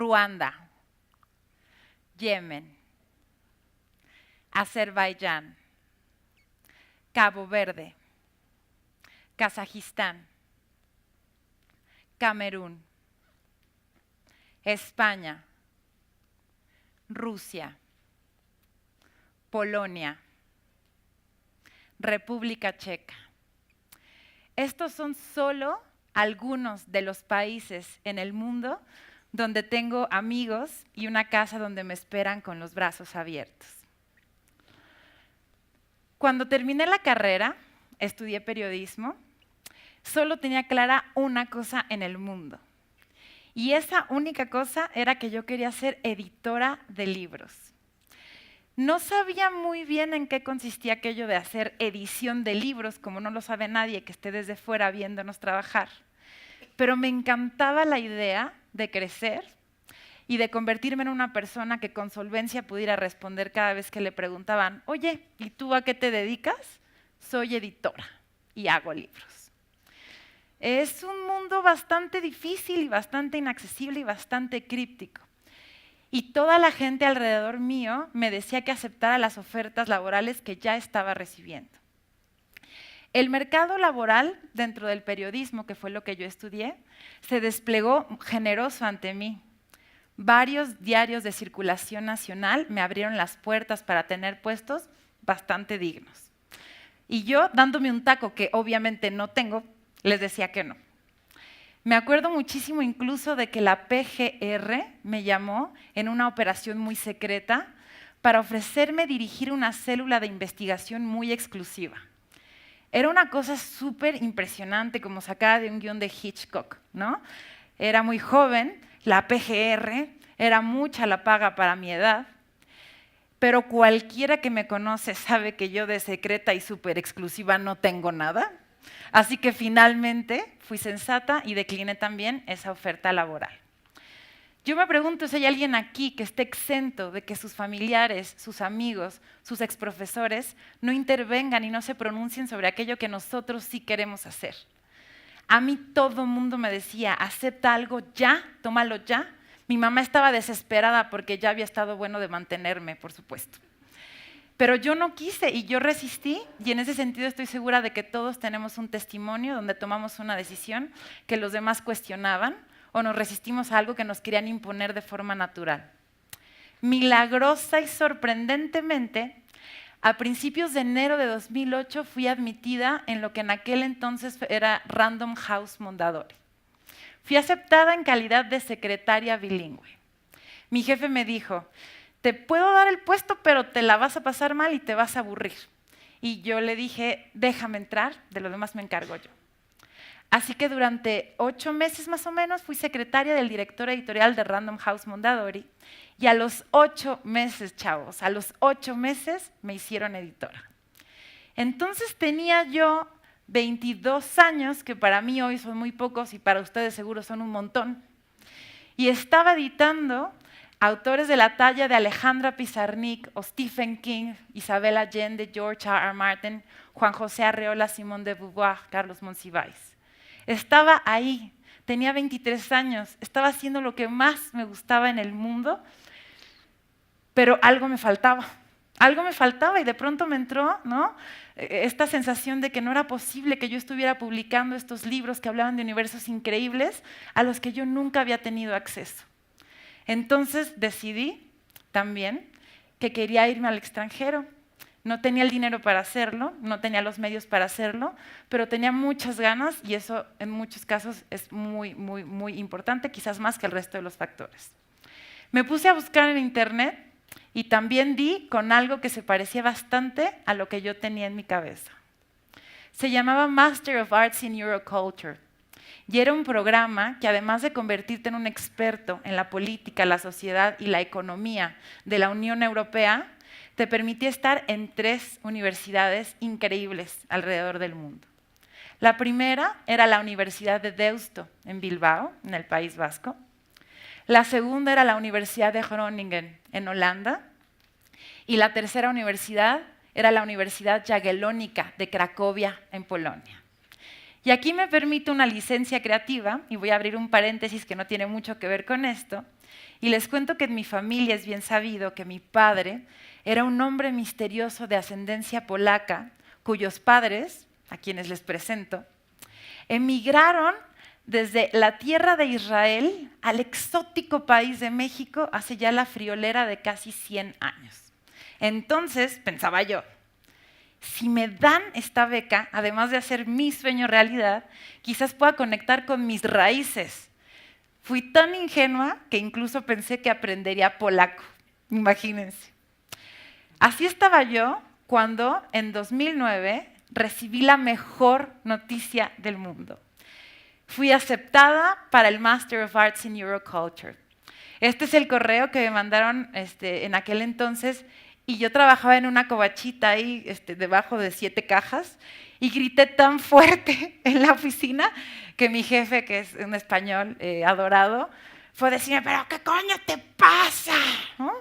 Ruanda, Yemen, Azerbaiyán, Cabo Verde, Kazajistán, Camerún, España, Rusia, Polonia, República Checa. Estos son solo algunos de los países en el mundo donde tengo amigos y una casa donde me esperan con los brazos abiertos. Cuando terminé la carrera, estudié periodismo, solo tenía clara una cosa en el mundo. Y esa única cosa era que yo quería ser editora de libros. No sabía muy bien en qué consistía aquello de hacer edición de libros, como no lo sabe nadie que esté desde fuera viéndonos trabajar. Pero me encantaba la idea de crecer y de convertirme en una persona que con solvencia pudiera responder cada vez que le preguntaban, oye, ¿y tú a qué te dedicas? Soy editora y hago libros. Es un mundo bastante difícil y bastante inaccesible y bastante críptico. Y toda la gente alrededor mío me decía que aceptara las ofertas laborales que ya estaba recibiendo. El mercado laboral dentro del periodismo, que fue lo que yo estudié, se desplegó generoso ante mí. Varios diarios de circulación nacional me abrieron las puertas para tener puestos bastante dignos. Y yo, dándome un taco que obviamente no tengo, les decía que no. Me acuerdo muchísimo incluso de que la PGR me llamó en una operación muy secreta para ofrecerme dirigir una célula de investigación muy exclusiva. Era una cosa súper impresionante, como sacada de un guión de Hitchcock, ¿no? Era muy joven, la PGR, era mucha la paga para mi edad, pero cualquiera que me conoce sabe que yo de secreta y súper exclusiva no tengo nada. Así que finalmente fui sensata y decliné también esa oferta laboral. Yo me pregunto si hay alguien aquí que esté exento de que sus familiares, sus amigos, sus exprofesores no intervengan y no se pronuncien sobre aquello que nosotros sí queremos hacer. A mí todo el mundo me decía, acepta algo ya, tómalo ya. Mi mamá estaba desesperada porque ya había estado bueno de mantenerme, por supuesto. Pero yo no quise y yo resistí, y en ese sentido estoy segura de que todos tenemos un testimonio donde tomamos una decisión que los demás cuestionaban o nos resistimos a algo que nos querían imponer de forma natural. Milagrosa y sorprendentemente, a principios de enero de 2008 fui admitida en lo que en aquel entonces era Random House Mondadori. Fui aceptada en calidad de secretaria bilingüe. Mi jefe me dijo, te puedo dar el puesto, pero te la vas a pasar mal y te vas a aburrir. Y yo le dije, déjame entrar, de lo demás me encargo yo. Así que durante 8 meses más o menos fui secretaria del director editorial de Random House Mondadori y a los 8 meses, chavos, a los 8 meses me hicieron editora. Entonces tenía yo 22 años, que para mí hoy son muy pocos y para ustedes seguro son un montón, y estaba editando autores de la talla de Alejandra Pizarnik o Stephen King, Isabel Allende, George R.R. Martin, Juan José Arreola, Simone de Beauvoir, Carlos Monsiváis. Estaba ahí, tenía 23 años, estaba haciendo lo que más me gustaba en el mundo, pero algo me faltaba y de pronto me entró, ¿no?, esta sensación de que no era posible que yo estuviera publicando estos libros que hablaban de universos increíbles a los que yo nunca había tenido acceso. Entonces decidí también que quería irme al extranjero. No tenía el dinero para hacerlo, no tenía los medios para hacerlo, pero tenía muchas ganas y eso en muchos casos es muy, muy, muy importante, quizás más que el resto de los factores. Me puse a buscar en internet y también di con algo que se parecía bastante a lo que yo tenía en mi cabeza. Se llamaba Master of Arts in Euroculture. Y era un programa que además de convertirte en un experto en la política, la sociedad y la economía de la Unión Europea, te permitía estar en 3 universidades increíbles alrededor del mundo. La primera era la Universidad de Deusto, en Bilbao, en el País Vasco. La segunda era la Universidad de Groningen, en Holanda. Y la tercera universidad era la Universidad Jagiellonica de Cracovia, en Polonia. Y aquí me permito una licencia creativa, y voy a abrir un paréntesis que no tiene mucho que ver con esto, Y les cuento que en mi familia es bien sabido que mi padre era un hombre misterioso de ascendencia polaca, cuyos padres, a quienes les presento, emigraron desde la tierra de Israel al exótico país de México hace ya la friolera de casi 100 años. Entonces, pensaba yo, si me dan esta beca, además de hacer mi sueño realidad, quizás pueda conectar con mis raíces. Fui tan ingenua que incluso pensé que aprendería polaco, imagínense. Así estaba yo cuando en 2009 recibí la mejor noticia del mundo. Fui aceptada para el Master of Arts in Euroculture. Este es el correo que me mandaron en aquel entonces y yo trabajaba en una covachita ahí debajo de 7 cajas y grité tan fuerte en la oficina que mi jefe, que es un español adorado, fue a decirme, ¿pero qué coño te pasa? ¿no?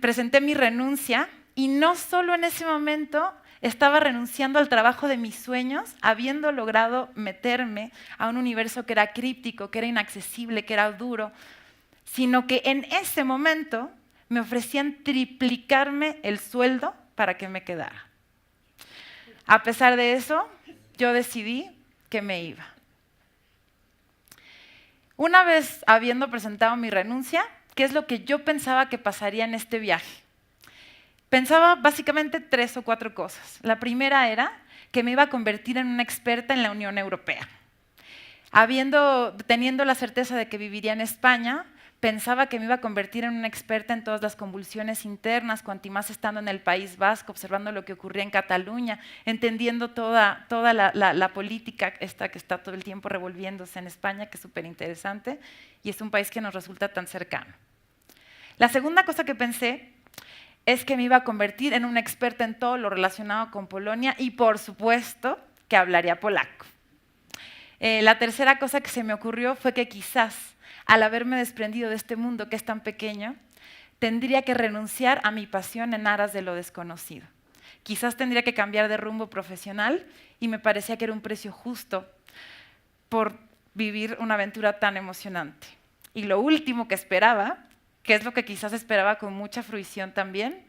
Presenté mi renuncia y no solo en ese momento estaba renunciando al trabajo de mis sueños, habiendo logrado meterme a un universo que era críptico, que era inaccesible, que era duro, sino que en ese momento me ofrecían triplicarme el sueldo para que me quedara. A pesar de eso, yo decidí que me iba. Una vez habiendo presentado mi renuncia, ¿qué es lo que yo pensaba que pasaría en este viaje? Pensaba básicamente 3 o 4 cosas. La primera era que me iba a convertir en una experta en la Unión Europea. Teniendo la certeza de que viviría en España, pensaba que me iba a convertir en una experta en todas las convulsiones internas, cuanto más estando en el País Vasco, observando lo que ocurría en Cataluña, entendiendo toda la política esta que está todo el tiempo revolviéndose en España, que es súper interesante, y es un país que nos resulta tan cercano. La segunda cosa que pensé es que me iba a convertir en una experta en todo lo relacionado con Polonia y, por supuesto, que hablaría polaco. La tercera cosa que se me ocurrió fue que quizás, al haberme desprendido de este mundo que es tan pequeño, tendría que renunciar a mi pasión en aras de lo desconocido. Quizás tendría que cambiar de rumbo profesional y me parecía que era un precio justo por vivir una aventura tan emocionante. Y lo último que esperaba, que es lo que quizás esperaba con mucha fruición también,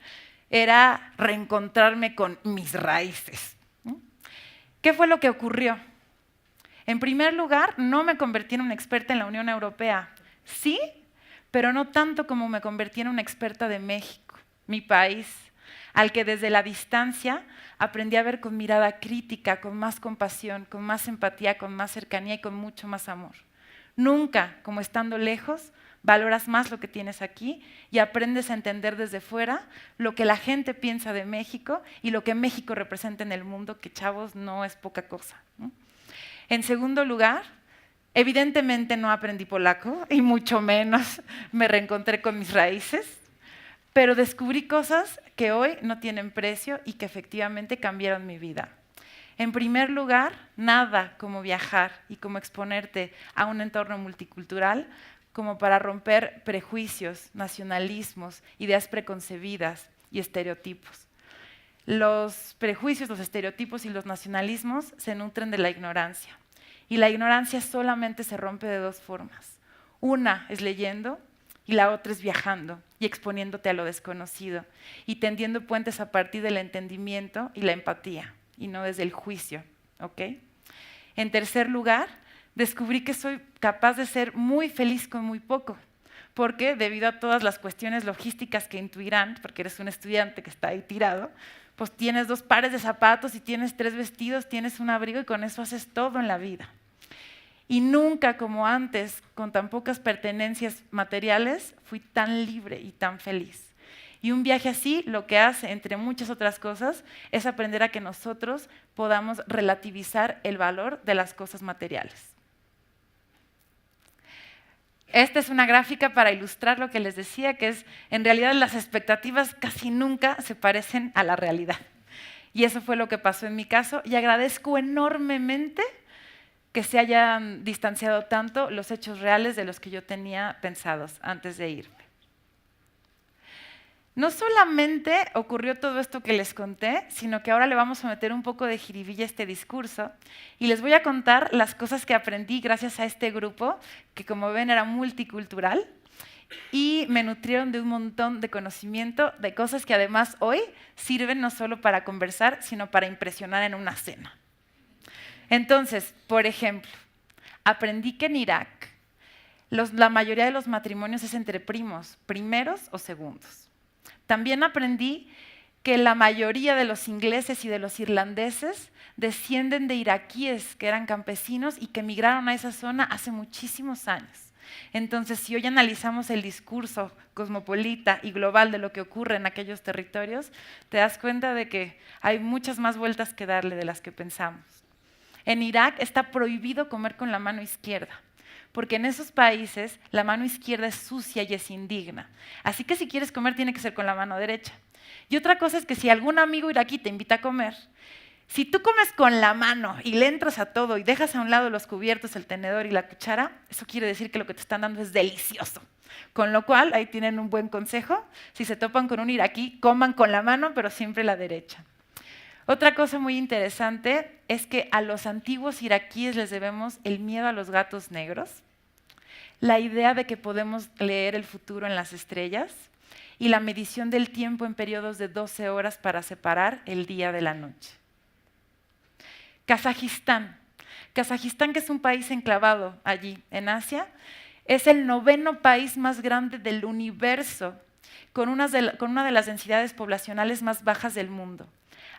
era reencontrarme con mis raíces. ¿Qué fue lo que ocurrió? En primer lugar, no me convertí en una experta en la Unión Europea. Sí, pero no tanto como me convertí en una experta de México, mi país, al que desde la distancia aprendí a ver con mirada crítica, con más compasión, con más empatía, con más cercanía y con mucho más amor. Nunca, como estando lejos, valoras más lo que tienes aquí y aprendes a entender desde fuera lo que la gente piensa de México y lo que México representa en el mundo, que, chavos, no es poca cosa, ¿no? En segundo lugar, evidentemente no aprendí polaco y mucho menos me reencontré con mis raíces, pero descubrí cosas que hoy no tienen precio y que efectivamente cambiaron mi vida. En primer lugar, nada como viajar y como exponerte a un entorno multicultural como para romper prejuicios, nacionalismos, ideas preconcebidas y estereotipos. Los prejuicios, los estereotipos y los nacionalismos se nutren de la ignorancia. Y la ignorancia solamente se rompe de 2 formas. Una es leyendo y la otra es viajando y exponiéndote a lo desconocido y tendiendo puentes a partir del entendimiento y la empatía y no desde el juicio, ¿ok? En tercer lugar, descubrí que soy capaz de ser muy feliz con muy poco, porque debido a todas las cuestiones logísticas que intuirán, porque eres un estudiante que está ahí tirado, pues tienes 2 pares de zapatos y tienes 3 vestidos, tienes un abrigo y con eso haces todo en la vida. Y nunca como antes, con tan pocas pertenencias materiales, fui tan libre y tan feliz. Y un viaje así lo que hace, entre muchas otras cosas, es aprender a que nosotros podamos relativizar el valor de las cosas materiales. Esta es una gráfica para ilustrar lo que les decía, que es, en realidad las expectativas casi nunca se parecen a la realidad. Y eso fue lo que pasó en mi caso, y agradezco enormemente que se hayan distanciado tanto los hechos reales de los que yo tenía pensados antes de irme. No solamente ocurrió todo esto que les conté, sino que ahora le vamos a meter un poco de jiribilla a este discurso y les voy a contar las cosas que aprendí gracias a este grupo, que como ven era multicultural y me nutrieron de un montón de conocimiento, de cosas que además hoy sirven no solo para conversar, sino para impresionar en una cena. Entonces, por ejemplo, aprendí que en Irak la mayoría de los matrimonios es entre primos, primeros o segundos. También aprendí que la mayoría de los ingleses y de los irlandeses descienden de iraquíes que eran campesinos y que migraron a esa zona hace muchísimos años. Entonces, si hoy analizamos el discurso cosmopolita y global de lo que ocurre en aquellos territorios, te das cuenta de que hay muchas más vueltas que darle de las que pensamos. En Irak está prohibido comer con la mano izquierda, porque en esos países la mano izquierda es sucia y es indigna. Así que si quieres comer tiene que ser con la mano derecha. Y otra cosa es que si algún amigo iraquí te invita a comer, si tú comes con la mano y le entras a todo y dejas a un lado los cubiertos, el tenedor y la cuchara, eso quiere decir que lo que te están dando es delicioso. Con lo cual, ahí tienen un buen consejo. Si se topan con un iraquí, coman con la mano, pero siempre la derecha. Otra cosa muy interesante es que a los antiguos iraquíes les debemos el miedo a los gatos negros, la idea de que podemos leer el futuro en las estrellas y la medición del tiempo en periodos de 12 horas para separar el día de la noche. Kazajistán. Kazajistán, que es un país enclavado allí en Asia, es el 9º país más grande del universo, con una de las densidades poblacionales más bajas del mundo.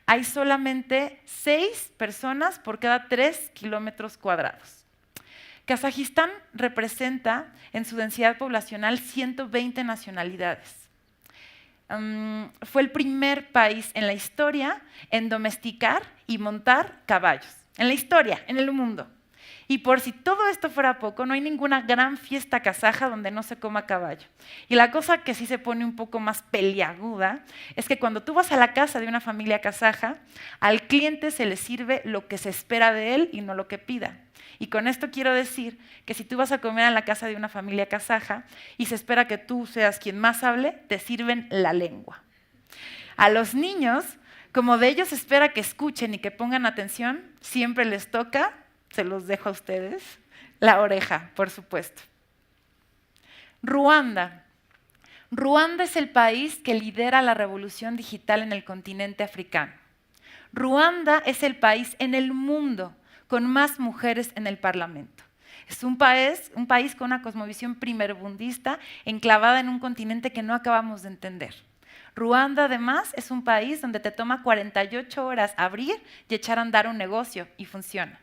Hay solamente 6 personas por cada 3 kilómetros cuadrados. Kazajistán representa en su densidad poblacional 120 nacionalidades. Fue el primer país en la historia en domesticar y montar caballos. En la historia, en el mundo. Y por si todo esto fuera poco, no hay ninguna gran fiesta kazaja donde no se coma caballo. Y la cosa que sí se pone un poco más peliaguda es que cuando tú vas a la casa de una familia kazaja, al cliente se le sirve lo que se espera de él y no lo que pida. Y con esto quiero decir que si tú vas a comer a la casa de una familia kazaja y se espera que tú seas quien más hable, te sirven la lengua. A los niños, como de ellos se espera que escuchen y que pongan atención, siempre les toca, se los dejo a ustedes, la oreja, por supuesto. Ruanda. Ruanda es el país que lidera la revolución digital en el continente africano. Ruanda es el país en el mundo con más mujeres en el Parlamento. Es un país con una cosmovisión primerbundista enclavada en un continente que no acabamos de entender. Ruanda, además, es un país donde te toma 48 horas abrir y echar a andar un negocio y funciona.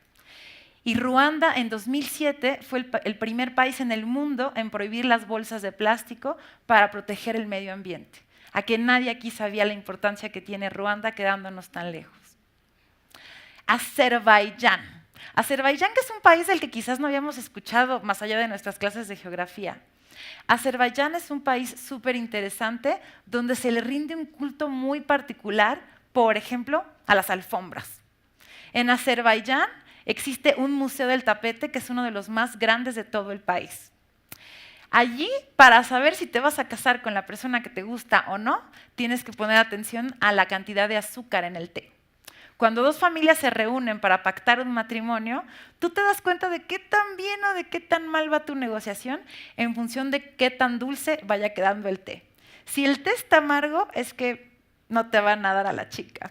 Y Ruanda en 2007 fue el primer país en el mundo en prohibir las bolsas de plástico para proteger el medio ambiente. A que nadie aquí sabía la importancia que tiene Ruanda quedándonos tan lejos. Azerbaiyán. Azerbaiyán, que es un país del que quizás no habíamos escuchado más allá de nuestras clases de geografía. Azerbaiyán es un país súper interesante donde se le rinde un culto muy particular, por ejemplo, a las alfombras. En Azerbaiyán existe un museo del tapete que es uno de los más grandes de todo el país. Allí, para saber si te vas a casar con la persona que te gusta o no, tienes que poner atención a la cantidad de azúcar en el té. Cuando dos familias se reúnen para pactar un matrimonio, tú te das cuenta de qué tan bien o de qué tan mal va tu negociación en función de qué tan dulce vaya quedando el té. Si el té está amargo, es que no te van a dar a la chica.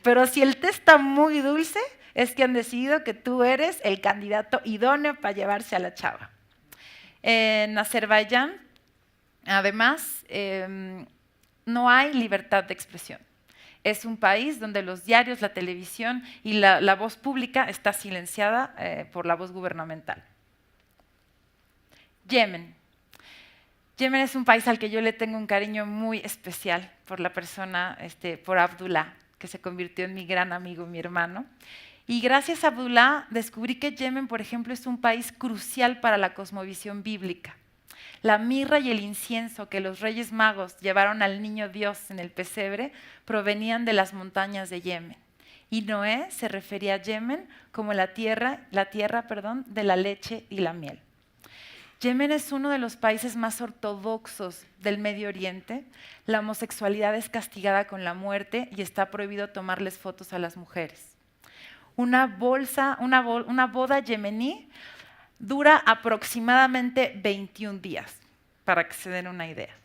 Pero si el té está muy dulce, es que han decidido que tú eres el candidato idóneo para llevarse a la chava. En Azerbaiyán, además, no hay libertad de expresión. Es un país donde los diarios, la televisión y la voz pública está silenciada por la voz gubernamental. Yemen. Yemen es un país al que yo le tengo un cariño muy especial por la persona, por Abdullah, que se convirtió en mi gran amigo, mi hermano. Y gracias a Abdullah descubrí que Yemen, por ejemplo, es un país crucial para la cosmovisión bíblica. La mirra y el incienso que los reyes magos llevaron al niño Dios en el pesebre provenían de las montañas de Yemen. Y Noé se refería a Yemen como la tierra de la leche y la miel. Yemen es uno de los países más ortodoxos del Medio Oriente. La homosexualidad es castigada con la muerte y está prohibido tomarles fotos a las mujeres. Una boda yemení dura aproximadamente 21 días, para que se den una idea.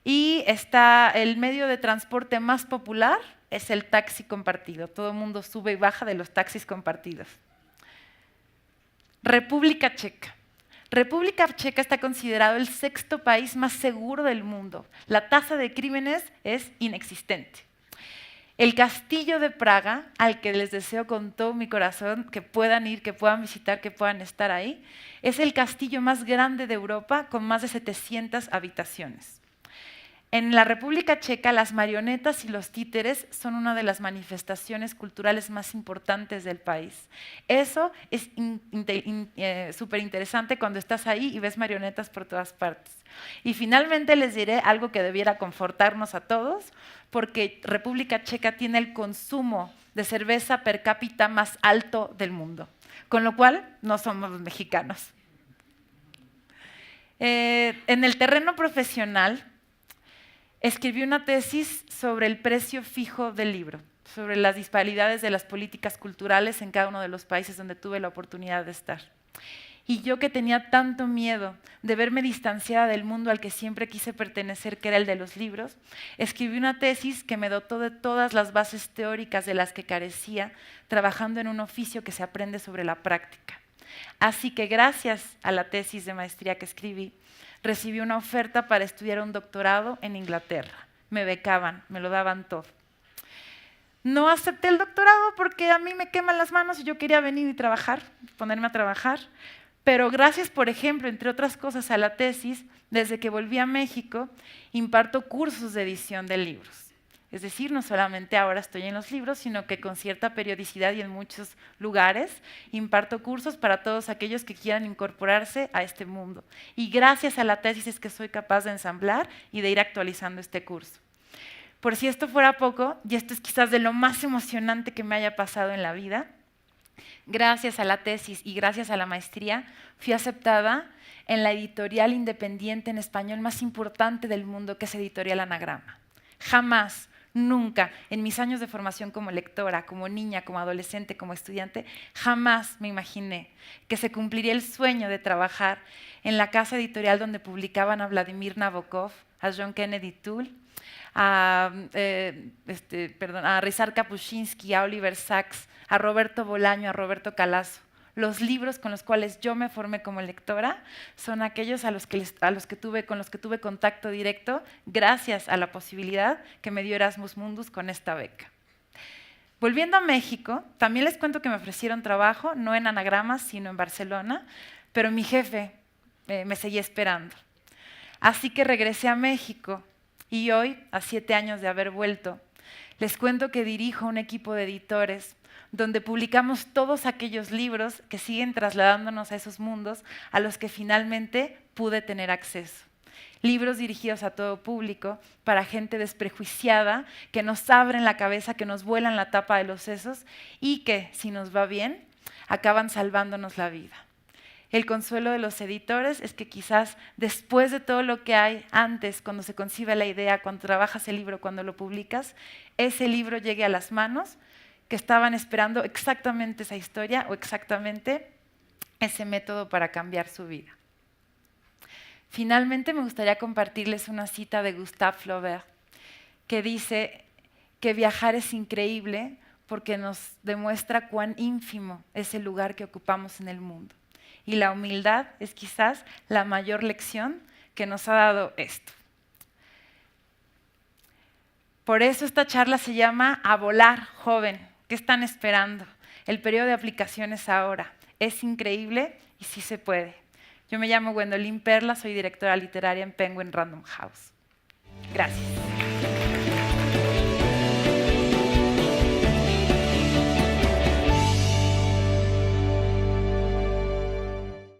Y el medio de transporte más popular es el taxi compartido. Todo el mundo sube y baja de los taxis compartidos. República Checa. República Checa está considerado el 6º país más seguro del mundo. La tasa de crímenes es inexistente. El Castillo de Praga, al que les deseo con todo mi corazón que puedan ir, que puedan visitar, que puedan estar ahí, es el castillo más grande de Europa con más de 700 habitaciones. En la República Checa, las marionetas y los títeres son una de las manifestaciones culturales más importantes del país. Eso es súper interesante cuando estás ahí y ves marionetas por todas partes. Y finalmente les diré algo que debiera confortarnos a todos, porque República Checa tiene el consumo de cerveza per cápita más alto del mundo, con lo cual no somos los mexicanos. En el terreno profesional, escribí una tesis sobre el precio fijo del libro, sobre las disparidades de las políticas culturales en cada uno de los países donde tuve la oportunidad de estar. Y yo que tenía tanto miedo de verme distanciada del mundo al que siempre quise pertenecer, que era el de los libros, escribí una tesis que me dotó de todas las bases teóricas de las que carecía, trabajando en un oficio que se aprende sobre la práctica. Así que gracias a la tesis de maestría que escribí, recibí una oferta para estudiar un doctorado en Inglaterra. Me becaban, me lo daban todo. No acepté el doctorado porque a mí me queman las manos y yo quería venir y trabajar, ponerme a trabajar. Pero gracias, por ejemplo, entre otras cosas, a la tesis, desde que volví a México, imparto cursos de edición de libros. Es decir, no solamente ahora estoy en los libros, sino que con cierta periodicidad y en muchos lugares imparto cursos para todos aquellos que quieran incorporarse a este mundo. Y gracias a la tesis es que soy capaz de ensamblar y de ir actualizando este curso. Por si esto fuera poco, y esto es quizás de lo más emocionante que me haya pasado en la vida, gracias a la tesis y gracias a la maestría, fui aceptada en la editorial independiente en español más importante del mundo, que es Editorial Anagrama. Jamás, nunca, en mis años de formación como lectora, como niña, como adolescente, como estudiante, jamás me imaginé que se cumpliría el sueño de trabajar en la casa editorial donde publicaban a Vladimir Nabokov, a John Kennedy Toole, a Ryszard Kapuscinski, a Oliver Sacks, a Roberto Bolaño, a Roberto Calazo. Los libros con los cuales yo me formé como lectora son aquellos con los que tuve contacto directo gracias a la posibilidad que me dio Erasmus Mundus con esta beca. Volviendo a México, también les cuento que me ofrecieron trabajo, no en Anagramas, sino en Barcelona, pero mi jefe me seguía esperando. Así que regresé a México y hoy, a 7 años de haber vuelto, les cuento que dirijo un equipo de editores donde publicamos todos aquellos libros que siguen trasladándonos a esos mundos a los que finalmente pude tener acceso. Libros dirigidos a todo público, para gente desprejuiciada, que nos abren la cabeza, que nos vuelan la tapa de los sesos y que, si nos va bien, acaban salvándonos la vida. El consuelo de los editores es que quizás después de todo lo que hay antes, cuando se concibe la idea, cuando trabajas el libro, cuando lo publicas, ese libro llegue a las manos que estaban esperando exactamente esa historia o exactamente ese método para cambiar su vida. Finalmente, me gustaría compartirles una cita de Gustave Flaubert que dice que viajar es increíble porque nos demuestra cuán ínfimo es el lugar que ocupamos en el mundo. Y la humildad es quizás la mayor lección que nos ha dado esto. Por eso esta charla se llama A volar, joven. ¿Qué están esperando? El periodo de aplicación es ahora. Es increíble y sí se puede. Yo me llamo Gwendolyn Perla, soy directora literaria en Penguin Random House. Gracias.